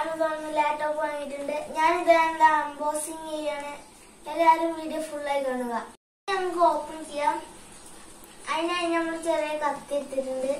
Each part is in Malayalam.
Amazon laptop വാങ്ങിയിട്ടുണ്ട്. ഞാൻ ഇതാ അൺബോക്സിംഗ് ചെയ്യാണ്. എല്ലാവരും വീഡിയോ ഫുൾ ആയി കാണുക. നമുക്ക് ഓപ്പൺ ചെയ്യാം. അതിനായി നമ്മൾ ചെറിയ കത്തി എടുത്തിട്ടുണ്ട്.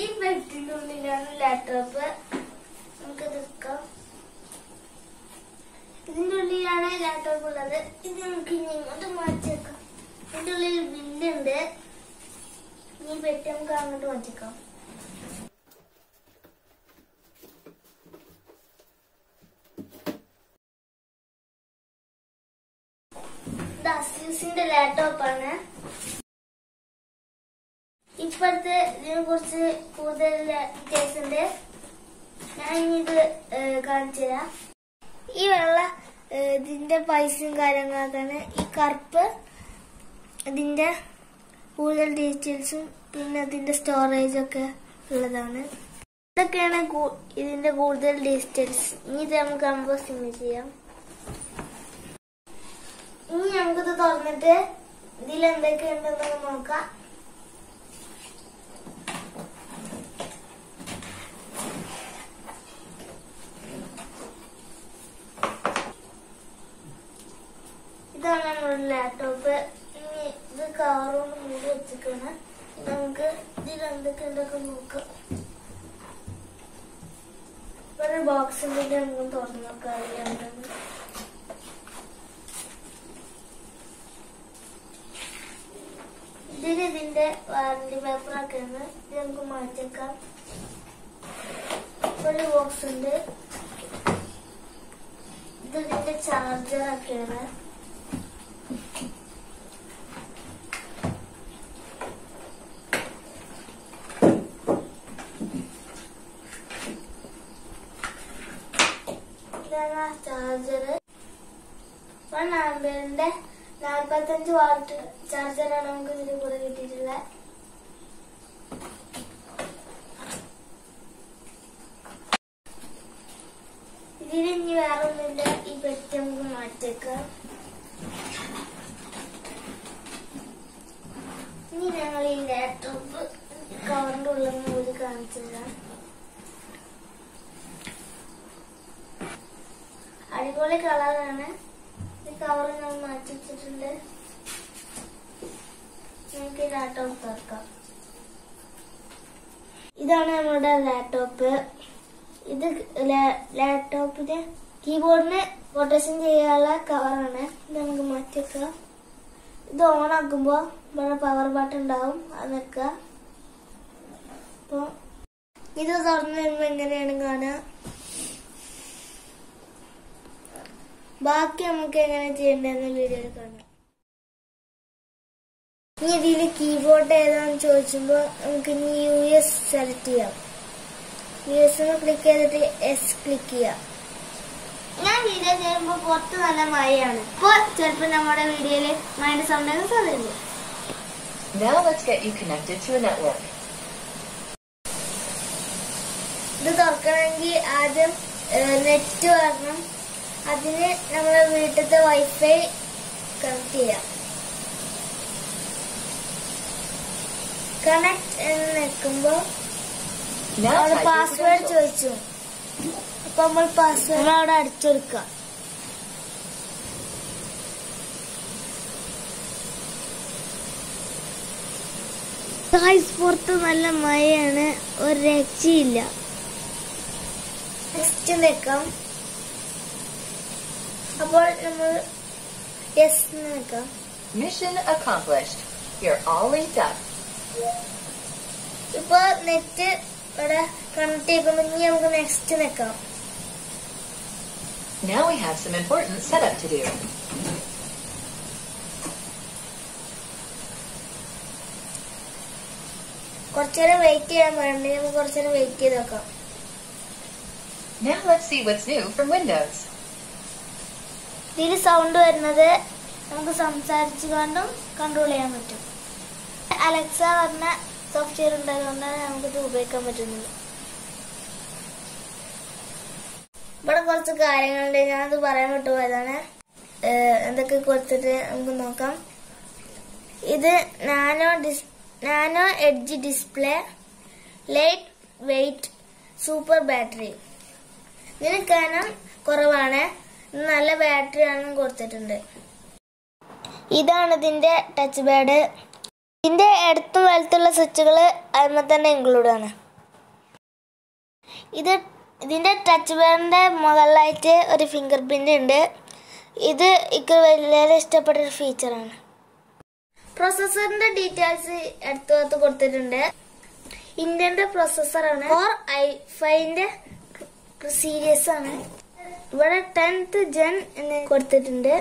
ഈ ബെഡിന്റെ ഉള്ളിലാണ് ലാപ്ടോപ്പ്. നമുക്ക് എടുക്കാം. ഇതിന്റെ ഉള്ളിലാണ് ലാപ്ടോപ്പ് ഉള്ളത്. ഇത് നമുക്ക് ഇനി ഇങ്ങോട്ട് മാറ്റിയേക്കാം. ഇതിന്റെ ഉള്ളിൽ ബില്ലുണ്ട്. ഈ ബെഡ് നമുക്ക് അങ്ങോട്ട് മാറ്റിയേക്കാം. ഇത് അസ്യൂസിന്റെ ലാപ്ടോപ്പാണ്. ഇപ്പോഴത്തെ ഇതിനെ കുറിച്ച് കൂടുതൽ ഡീറ്റെയിൽസ് ഉണ്ട്. ഞാൻ ഇത് കാണിച്ചു തരാം. ഈ വെള്ള ഇതിന്റെ പൈസയും കാര്യങ്ങളൊക്കെയാണ്. ഈ കറുപ്പ് ഇതിന്റെ കൂടുതൽ ഡീറ്റെയിൽസും പിന്നെ അതിന്റെ സ്റ്റോറേജ് ഒക്കെ ഉള്ളതാണ്. ഇതൊക്കെയാണ് ഇതിന്റെ കൂടുതൽ ഡീറ്റെയിൽസ്. ഇനി ഇത് നമുക്ക് അൺബോക്സിംഗ് ചെയ്യാം. ഇനി നമുക്കിത് തുറന്നിട്ട് ഇതിൽ എന്തൊക്കെയുണ്ടെന്ന് നോക്കാം. ഇതാണ് നമ്മുടെ ലാപ്ടോപ്പ്. ഇനി ഇത് കവറോട് മൂടി വെച്ചിട്ടാണ്. നമുക്ക് ഇതിൽ എന്തൊക്കെ ഉണ്ടൊക്കെ നോക്കാം. ഒരു ബോക്സിന്റെ നമുക്ക് തുറന്നു നോക്കാം. അതിലുണ്ടെന്ന് ഇതിന്റെ വാറന്റി പേപ്പറൊക്കെയാണ്. ഇത് നമുക്ക് മാറ്റിയേക്കാം. ഒരു ബോക്സ് ഉണ്ട്. ഇതിന്റെ ചാർജറൊക്കെയാണ്. ചാർജർ 1 ആംപിയറിന്റെ 45 വാട്ട് ചാർജറാണ് നമുക്ക് ഇതിന്റെ കൂടെ കിട്ടിയിട്ടുള്ളത്. ഇതിൽ ഇനി വേറെ ഒന്നുമില്ല. ഈ പെട്ടി നമുക്ക് മാറ്റിയേക്കാം. ഇനി ഞങ്ങൾ ഈ ലാപ്ടോപ്പ് കവറിന്റെ ഉള്ളിൽ നിന്ന് കാണിച്ചതാണ്. അടിപൊളി കളറാണ്. ഈ കവർ നമ്മൾ മാറ്റി വെച്ചിട്ടുണ്ട്. നമുക്ക് ലാപ്ടോപ്പ് തുറക്കാം. ഇതാണ് നമ്മുടെ ലാപ്ടോപ്പ്. ഇത് ലാപ്ടോപ്പിന്റെ കീബോർഡിന് റൊട്ടേഷൻ ചെയ്യാനുള്ള കവറാണ്. ഇത് നമുക്ക് മാറ്റി വെക്കാം. ഇത് ഓൺ ആക്കുമ്പോ ഇവിടെ പവർ ബട്ടൺ ഉണ്ടാവും. അത് വെക്കുക. അപ്പൊ ഇത് തുറന്നു വരുമ്പോ എങ്ങനെയാണ് കാണുക. ബാക്കി നമുക്ക് എങ്ങനെ ചെയ്യേണ്ടതെന്ന് വീഡിയോയിൽ കാണാം. ഇനി ഇതിൽ കീബോർഡ് ഏതാണെന്ന് ചോദിച്ചുമ്പോ നമുക്ക് ഇനി US സെലക്ട് ചെയ്യാം. US ക്ലിക്ക് ചെയ്തിട്ട് S ക്ലിക്ക് ചെയ്യാം. ഞാൻ വീഡിയോ ചെയ്യുമ്പോൾ പുറത്ത് നല്ല മഴയാണ്. ഇപ്പൊ ചിലപ്പോ നമ്മുടെ വീഡിയോയില് മഴയുടെ സൗണ്ട് സാധ്യത. Now let's get you connected to a network. ഇത് തുറക്കണമെങ്കിൽ ആദ്യം നെറ്റ് വരണം. അതിന് നമ്മളെ വീട്ടിലത്തെ വൈഫൈ കണക്ട് ചെയ്യാം. കണക്ട് എന്ന് നിൽക്കുമ്പോ അവിടെ പാസ്വേഡ് ചോദിച്ചു. അപ്പൊ നമ്മൾ പാസ്വേഡ് അവിടെ അടിച്ചെടുക്കാം. പുറത്ത് നല്ല മഴയാണ്. ഒരു രക്ഷയില്ല. നെക്സ്റ്റ് നിൽക്കാം. അപ്പോൾ നമ്മൾ yes നിൽക്കാം. Mission accomplished. You're all linked up. ഇപ്പൊ നെറ്റ് ഇവിടെ കണക്ട് ചെയ്യുമ്പോൾ ഇനി നമുക്ക് നെക്സ്റ്റ് നിൽക്കാം. Now we have some important setup to do. കുറച്ചേരം വെയിറ്റ് ചെയ്യാൻ വേണ്ടി നമുക്ക് കുറച്ചേരം വെയിറ്റ് ചെയ്ത് നോക്കാം. Now let's see what's new from Windows. ഇതിൽ സൗണ്ട് വരുന്നത് നമുക്ക് സംസാരിച്ചുകൊണ്ടും കൺട്രോൾ ചെയ്യാൻ പറ്റും. അലക്സ പറഞ്ഞ സോഫ്റ്റ്വെയർ ഉണ്ടായതുകൊണ്ടാണ് നമുക്കിത് ഉപയോഗിക്കാൻ പറ്റുന്നത്. ഇവിടെ കുറച്ച് കാര്യങ്ങളുണ്ട്, ഞാനത് പറയാൻ വിട്ടുപോയതാണ്. എന്തൊക്കെ കൊടുത്തിട്ട് നമുക്ക് നോക്കാം. ഇത് nano edge display, light weight, super battery. ഇതിന് കനം കുറവാണ്, നല്ല ബാറ്ററി ആണെന്നും കൊടുത്തിട്ടുണ്ട്. ഇതാണ് ഇതിന്റെ ടച്ച് പാഡ്. ഇതിന്റെ അടുത്തും വലത്തുള്ള സ്വിച്ചുകൾ അതിൽ തന്നെ ഇൻക്ലൂഡ് ആണ്. ഇതിന്റെ ടച്ച് പാഡിന്റെ മുകളിലായിട്ട് ഒരു ഫിംഗർ പ്രിന്റ് ഉണ്ട്. ഇത് എനിക്ക് വളരെ ഇഷ്ടപ്പെട്ട ഒരു ഫീച്ചറാണ്. പ്രോസസറിന്റെ ഡീറ്റെയിൽസ് അടുത്ത് കൊടുത്തിട്ടുണ്ട്. ഇന്ത്യന്റെ പ്രോസസറാണ്. Core i5ന്റെ സീരീസ് ആണ്. ഇവിടെ 10th Gen എന്ന് കൊടുത്തിട്ടുണ്ട്.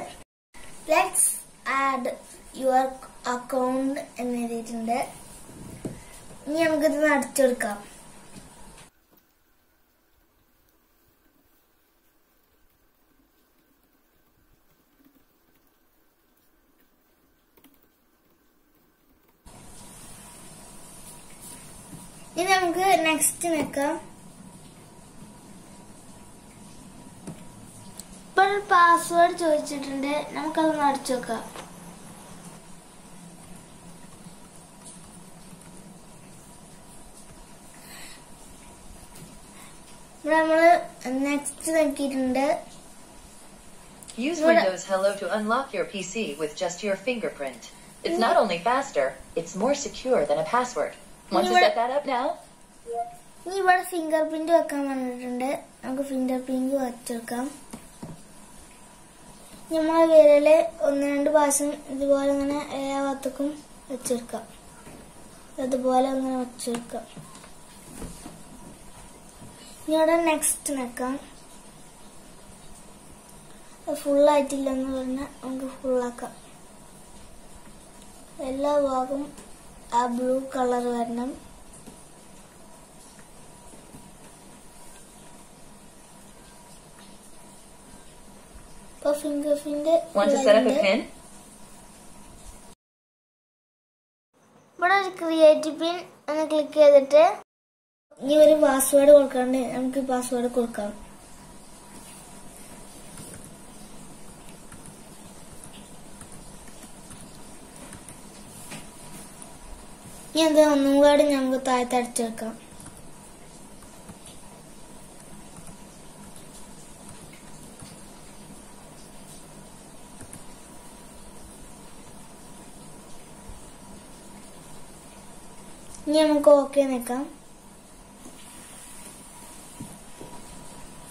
ലെറ്റ്സ് ആഡ് യുവർ അക്കൗണ്ട് എന്ന് എഴുതിയിട്ടുണ്ട്. ഇനി നമുക്കിത് അടിച്ചു കൊടുക്കാം. ഇനി നമുക്ക് നെക്സ്റ്റ് വെക്കാം. ഇപ്പോൾ പാസ്വേഡ് ചോദിച്ചിട്ടുണ്ട്, നമുക്കതൊന്ന് അടിച്ചു നോക്കാം. ഇവിടെ നമ്മള് നെക്സ്റ്റ് നോക്കിയിട്ടുണ്ട്. Use Windows Hello to unlock your PC with just your fingerprint. It's not only faster, it's more secure than a password. Want to set that up now? ഇനി ഇവിടെ ഫിംഗർ പ്രിന്റ് വെക്കാൻ പറഞ്ഞിട്ടുണ്ട്. നമുക്ക് ഫിംഗർ പ്രിന്റ് വെച്ചെടുക്കാം. നമ്മളെ വിരല് 1-2 പ്രാവശ്യം ഇതുപോലെ ഇങ്ങനെ എല്ലാ ഭാഗത്തേക്കും വെച്ചെടുക്കാം. അതുപോലെ അങ്ങനെ വെച്ചെടുക്കാം. ഇനി ഇവിടെ നെക്സ്റ്റ് വെക്കാം. ഫുള്ളായിട്ടില്ലെന്ന് പറഞ്ഞാൽ നമുക്ക് ഫുള്ളാക്കാം. എല്ലാ ഭാഗവും ആ ബ്ലൂ കളർ വരണം. ഇപ്പൊ ഫിംഗർ പ്രിന്റ് ഇവിടെ ഒരു ക്രിയേറ്റീവ് പിൻ എന്ന് ക്ലിക്ക് ചെയ്തിട്ട് ഈ ഒരു പാസ്വേഡ് കൊടുക്കാണ്ട് നമുക്ക് പാസ്വേഡ് കൊടുക്കാം. ഇനി അത് ഒന്നും കൂടി നമുക്ക് താഴത്ത് അടിച്ചെടുക്കാം. ഇനി നമുക്ക് ഓക്കെ നിൽക്കാം.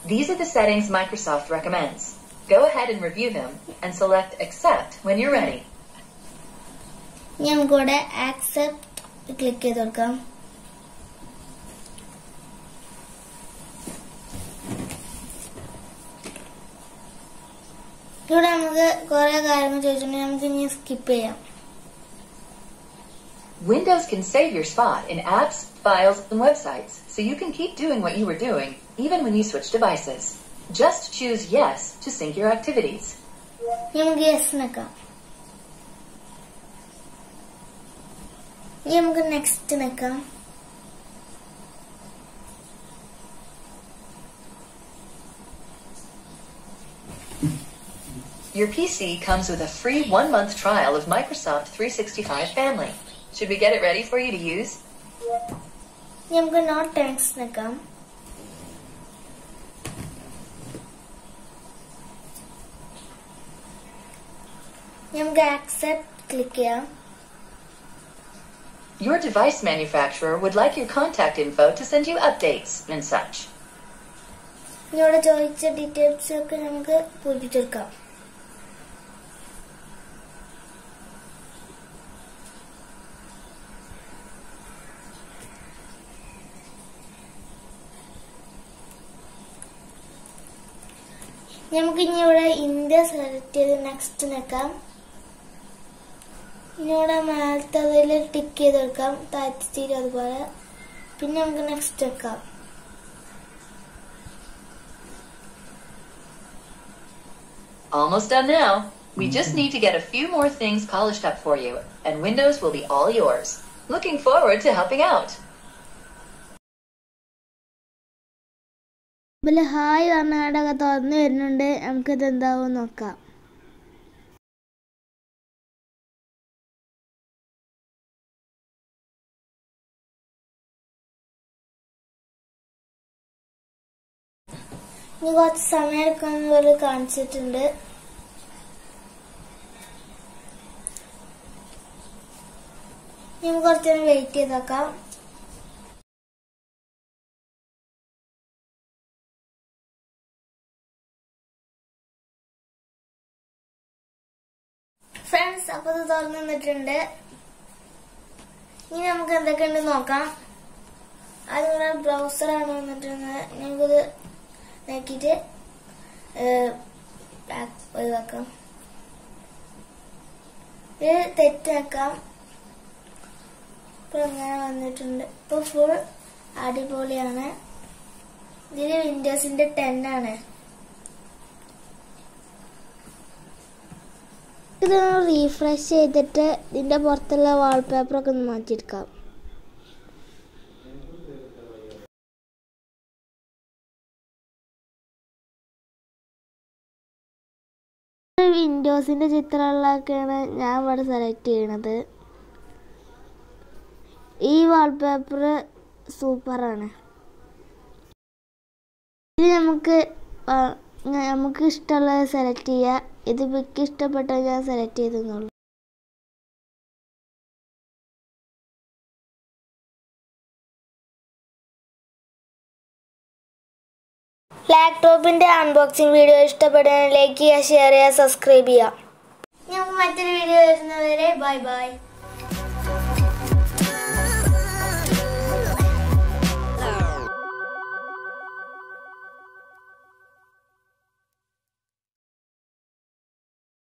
These are the settings Microsoft recommends. Go ahead and review them and select accept when you're ready. ഇനി നമുക്ക് ഇവിടെ accept ക്ലിക്ക് ചെയ്ത് കൊടുക്കാം. ഇവിടെ നമുക്ക് കുറെ കാര്യങ്ങൾ ചോദിച്ചിട്ടുണ്ടെങ്കിൽ നമുക്ക് ഇനി സ്കിപ്പ് ചെയ്യാം. Windows can save your spot in apps, files, and websites, so you can keep doing what you were doing even when you switch devices. Just choose yes to sync your activities. നമുക്ക് യെസ് നിൽക്കാം. ഇനി നമുക്ക് നെക്സ്റ്റ് നിൽക്കാം. Your PC comes with a free 1-month trial of Microsoft 365 Family. Should we get it ready for you to use? നമുക്ക് നോ താങ്ക്സ് നിൽക്കാം. നമുക്ക് ആക്സെപ്റ്റ് ക്ലിക്ക് ചെയ്യാം. Your device manufacturer would like your contact info to send you updates and such. ഇവിടെ ചോദിച്ച ഡീറ്റെയിൽസ് ഒക്കെ നമുക്ക് പൂരിപ്പിച്ചെടുക്കാം. നമുക്ക് ഇനി ഇവിടെ ഇന്ത്യ സെലക്ട് ചെയ്ത് നെക്സ്റ്റ് നിൽക്കാം. ഇനി ഇവിടെ മേലത്തതിൽ ടിക്ക് ചെയ്ത് കൊടുക്കാം, താഴ്ത്തിരി അതുപോലെ. പിന്നെ നമുക്ക് നെക്സ്റ്റ് വെക്കാം. Almost done now. We just need to get a few more things polished up for you, and Windows will be all yours. Looking forward to helping out. Hi പറഞ്ഞാടൊക്കെ തുറന്നു വരുന്നുണ്ട്. നമുക്കിത് എന്താവും നോക്കാം. ഇനി കുറച്ച് സമയം എടുക്കാന്ന് കാണിച്ചിട്ടുണ്ട്. നമുക്ക് കുറച്ച് നേരം വെയിറ്റ് ചെയ്തേക്കാം. ഫ്രണ്ട്സ്, അപ്പൊ ഇത് തുറന്നു നിന്നിട്ടുണ്ട്. ഇനി നമുക്ക് എന്തൊക്കെയുണ്ട് നോക്കാം. അതിനുള്ള ബ്രൗസറാണ് വന്നിട്ടുണ്ട്. നമുക്കിത് നോക്കിയിട്ട് ഒഴിവാക്കാം. ഇത് തെറ്റാക്കാം. ഇപ്പൊ അങ്ങനെ വന്നിട്ടുണ്ട്. ഇപ്പൊ ഫുൾ അടിപൊളിയാണ്. ഇതില് വിൻഡോസിന്റെ 10 ആണ്. ഇത് റീഫ്രഷ് ചെയ്തിട്ട് ഇതിന്റെ പുറത്തുള്ള വാൾപേപ്പർ ഒക്കെ ഒന്ന് മാറ്റിയെടുക്കാം. വിൻഡോസിന്റെ ചിത്രമുള്ളതൊക്കെയാണ് ഞാൻ ഇവിടെ സെലക്ട് ചെയ്യണത്. ഈ വാൾപേപ്പർ സൂപ്പറാണ്. ഇത് നമുക്ക് ഇഷ്ടമുള്ളത് സെലക്ട് ചെയ്യാം. ഇത് എനിക്ക് ഇഷ്ടപ്പെട്ടത് ഞാൻ സെലക്ട് ചെയ്തെന്നുള്ളൂ. ലാപ്ടോപ്പിന്റെ അൺബോക്സിംഗ് വീഡിയോ ഇഷ്ടപ്പെടുന്ന ലൈക്ക് ചെയ്യുക, ഷെയർ ചെയ്യുക, സബ്സ്ക്രൈബ് ചെയ്യുക. നമുക്ക് മറ്റൊരു വീഡിയോ വരുന്നവരെ ബൈ ബൈ.